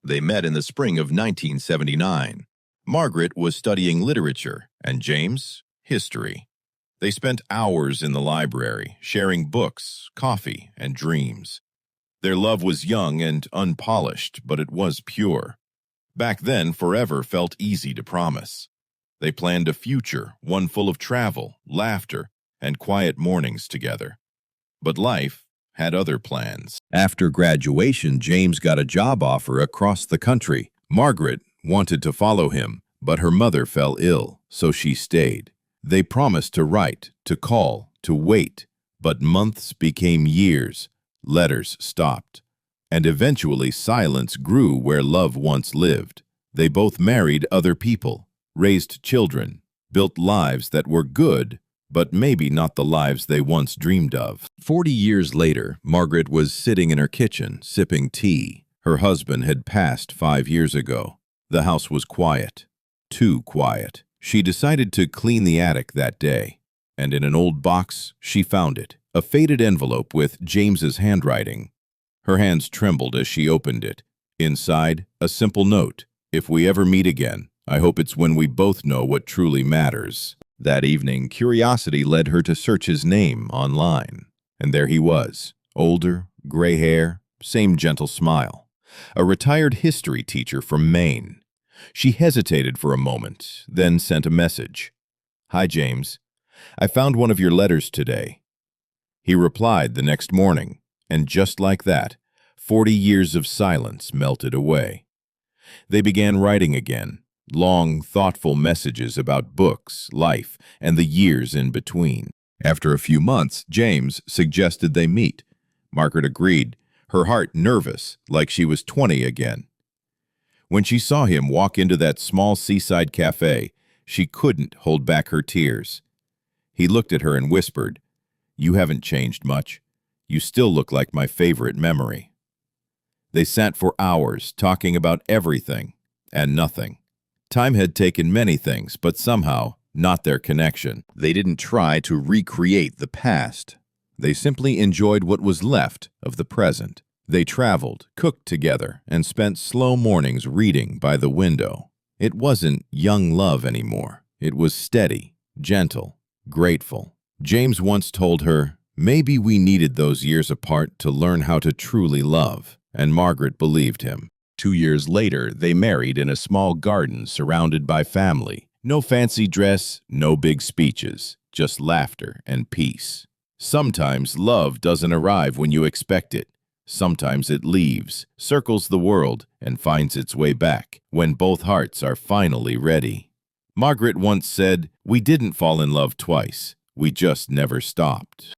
They met in the spring of 1979. Margaret was studying literature, and James, history. They spent hours in the library, sharing books, coffee, and dreams. Their love was young and unpolished, but it was pure. Back then, forever felt easy to promise. They planned a future, one full of travel, laughter, and quiet mornings together. But life had other plans. After graduation, James got a job offer across the country. Margaret wanted to follow him, but her mother fell ill, so she stayed. They promised to write, to call, to wait, but months became years. Letters stopped, and eventually silence grew where love once lived. They both married other people, raised children, built lives that were good, but maybe not the lives they once dreamed of. 40 years later, Margaret was sitting in her kitchen, sipping tea. Her husband had passed 5 years ago. The house was quiet, too quiet. She decided to clean the attic that day, and in an old box, she found it, a faded envelope with James's handwriting. Her hands trembled as she opened it. Inside, a simple note: "If we ever meet again, I hope it's when we both know what truly matters." That evening, curiosity led her to search his name online. And there he was, older, gray hair, same gentle smile. A retired history teacher from Maine. She hesitated for a moment, then sent a message. "Hi, James. I found one of your letters today." He replied the next morning, and just like that, 40 years of silence melted away. They began writing again. Long, thoughtful messages about books, life, and the years in between. After a few months, James suggested they meet. Margaret agreed, her heart nervous, like she was 20 again. When she saw him walk into that small seaside cafe, she couldn't hold back her tears. He looked at her and whispered, "You haven't changed much. You still look like my favorite memory." They sat for hours, talking about everything and nothing. Time had taken many things, but somehow not their connection. They didn't try to recreate the past. They simply enjoyed what was left of the present. They traveled, cooked together, and spent slow mornings reading by the window. It wasn't young love anymore. It was steady, gentle, grateful. James once told her, "Maybe we needed those years apart to learn how to truly love," and Margaret believed him. 2 years later, they married in a small garden surrounded by family. No fancy dress, no big speeches, just laughter and peace. Sometimes love doesn't arrive when you expect it. Sometimes it leaves, circles the world, and finds its way back when both hearts are finally ready. Margaret once said, "We didn't fall in love twice. We just never stopped."